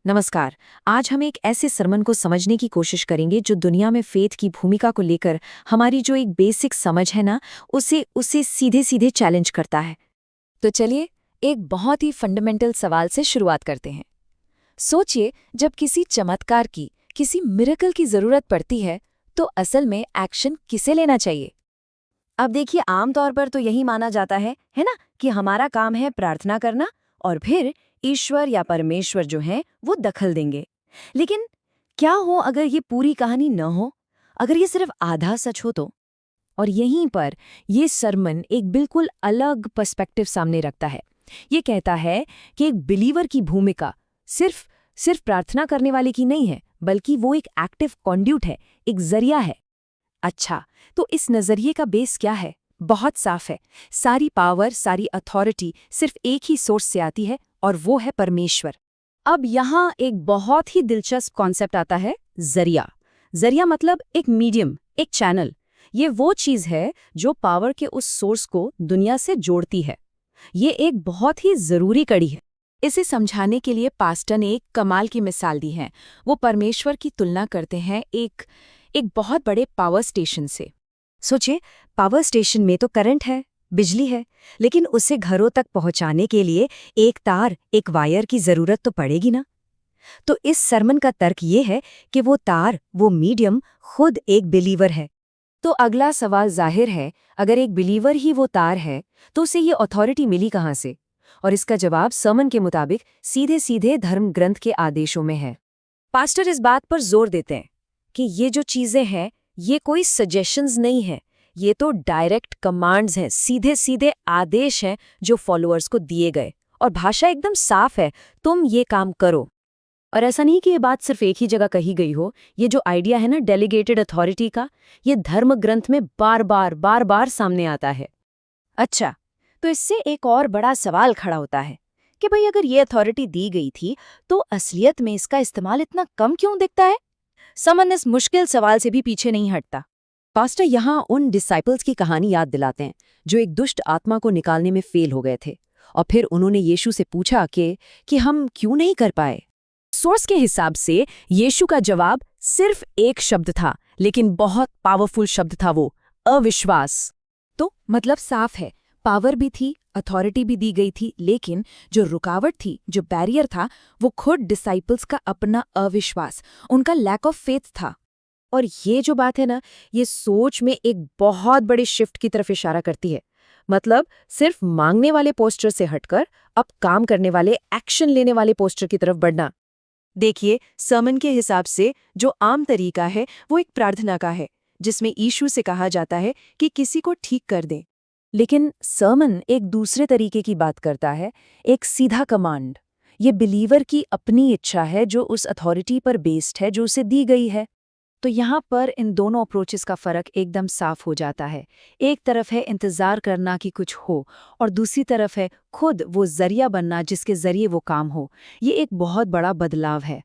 नमस्कार। आज हम एक ऐसे सरमन को समझने की कोशिश करेंगे जो दुनिया में फेथ की भूमिका को लेकर हमारी जो एक बेसिक समझ है ना, उसे सीधे सीधे चैलेंज करता है। तो चलिए एक बहुत ही फंडामेंटल सवाल से शुरुआत करते हैं। सोचिए, जब किसी चमत्कार की, किसी मिरेकल की जरूरत पड़ती है तो असल में एक्शन किसे लेना चाहिए? अब देखिए, आमतौर पर तो यही माना जाता है ना, कि हमारा काम है प्रार्थना करना और फिर ईश्वर या परमेश्वर जो हैं वो दखल देंगे। लेकिन क्या हो अगर ये पूरी कहानी न हो, अगर ये सिर्फ आधा सच हो तो? और यहीं पर ये सरमन एक बिल्कुल अलग पर्सपेक्टिव सामने रखता है। ये कहता है कि एक बिलीवर की भूमिका सिर्फ प्रार्थना करने वाले की नहीं है, बल्कि वो एक एक्टिव कॉन्ड्यूट है, एक जरिया है। अच्छा, तो इस नजरिए का बेस क्या है? बहुत साफ है। सारी पावर, सारी अथॉरिटी सिर्फ एक ही सोर्स से आती है, और वो है परमेश्वर। अब यहाँ एक बहुत ही दिलचस्प कॉन्सेप्ट आता है, जरिया। जरिया मतलब एक मीडियम, एक चैनल। ये वो चीज़ है जो पावर के उस सोर्स को दुनिया से जोड़ती है। ये एक बहुत ही ज़रूरी कड़ी है। इसे समझाने के लिए पास्टर ने एक कमाल की मिसाल दी है। वो परमेश्वर की तुलना करते हैं एक बहुत बड़े पावर स्टेशन से। सोचिए, पावर स्टेशन में तो करंट है, बिजली है, लेकिन उसे घरों तक पहुंचाने के लिए एक तार, एक वायर की जरूरत तो पड़ेगी ना। तो इस सरमन का तर्क ये है कि वो तार, वो मीडियम खुद एक बिलीवर है। तो अगला सवाल जाहिर है, अगर एक बिलीवर ही वो तार है तो उसे ये अथॉरिटी मिली कहाँ से? और इसका जवाब सरमन के मुताबिक सीधे सीधे धर्म ग्रंथ के आदेशों में है। पास्टर इस बात पर जोर देते हैं कि ये जो चीजें हैं ये कोई सजेशंस नहीं है, ये तो डायरेक्ट कमांड्स हैं, सीधे सीधे आदेश हैं जो फॉलोअर्स को दिए गए। और भाषा एकदम साफ है, तुम ये काम करो। और ऐसा नहीं कि ये बात सिर्फ एक ही जगह कही गई हो। ये जो आइडिया है ना डेलीगेटेड अथॉरिटी का, ये धर्म ग्रंथ में बार बार सामने आता है। अच्छा, तो इससे एक और बड़ा सवाल खड़ा होता है कि भाई, अगर ये अथॉरिटी दी गई थी तो असलियत में इसका इस्तेमाल इतना कम क्यों दिखता है? समन इस मुश्किल सवाल से भी पीछे नहीं हटता। पास्टर यहाँ उन डिसाइपल्स की कहानी याद दिलाते हैं जो एक दुष्ट आत्मा को निकालने में फेल हो गए थे, और फिर उन्होंने यीशु से पूछा कि हम क्यों नहीं कर पाए। सोर्स के हिसाब से यीशु का जवाब सिर्फ एक शब्द था, लेकिन बहुत पावरफुल शब्द था, वो अविश्वास। तो मतलब साफ है, पावर भी थी, अथॉरिटी भी दी गई थी, लेकिन जो रुकावट थी, जो बैरियर था, वो खुद डिसाइपल्स का अपना अविश्वास, उनका लैक ऑफ फेथ था। और ये जो बात है ना, ये सोच में एक बहुत बड़े शिफ्ट की तरफ इशारा करती है। मतलब सिर्फ मांगने वाले पोस्टर से हटकर अब काम करने वाले, एक्शन लेने वाले पोस्टर की तरफ बढ़ना। देखिए, सरमन के हिसाब से जो आम तरीका है वो एक प्रार्थना का है, जिसमें यीशु से कहा जाता है कि किसी को ठीक कर दें। लेकिन सरमन एक दूसरे तरीके की बात करता है, एक सीधा कमांड। ये बिलीवर की अपनी इच्छा है जो उस अथॉरिटी पर बेस्ड है जो उसे दी गई है। तो यहाँ पर इन दोनों अप्रोचेस का फ़र्क एकदम साफ हो जाता है। एक तरफ है इंतज़ार करना कि कुछ हो, और दूसरी तरफ है खुद वो जरिया बनना जिसके ज़रिए वो काम हो। ये एक बहुत बड़ा बदलाव है।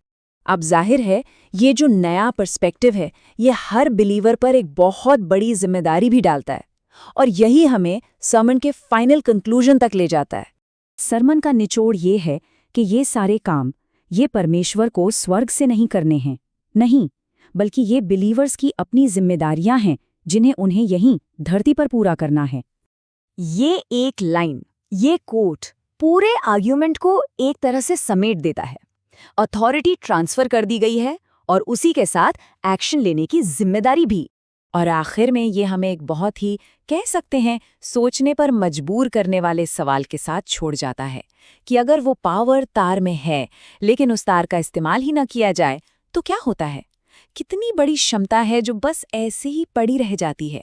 अब जाहिर है, ये जो नया पर्सपेक्टिव है, ये हर बिलीवर पर एक बहुत बड़ी जिम्मेदारी भी डालता है, और यही हमें सरमन के फाइनल कंक्लूजन तक ले जाता है। सरमन का निचोड़ ये है कि ये सारे काम, ये परमेश्वर को स्वर्ग से नहीं करने हैं, नहीं, बल्कि ये बिलीवर्स की अपनी जिम्मेदारियां हैं जिन्हें उन्हें यहीं धरती पर पूरा करना है। ये एक लाइन, ये कोट पूरे आर्ग्यूमेंट को एक तरह से समेट देता है। अथॉरिटी ट्रांसफर कर दी गई है और उसी के साथ एक्शन लेने की जिम्मेदारी भी। और आखिर में ये हमें एक बहुत ही, कह सकते हैं, सोचने पर मजबूर करने वाले सवाल के साथ छोड़ जाता है कि अगर वो पावर तार में है, लेकिन उस तार का इस्तेमाल ही न किया जाए तो क्या होता है? कितनी बड़ी क्षमता है जो बस ऐसे ही पड़ी रह जाती है।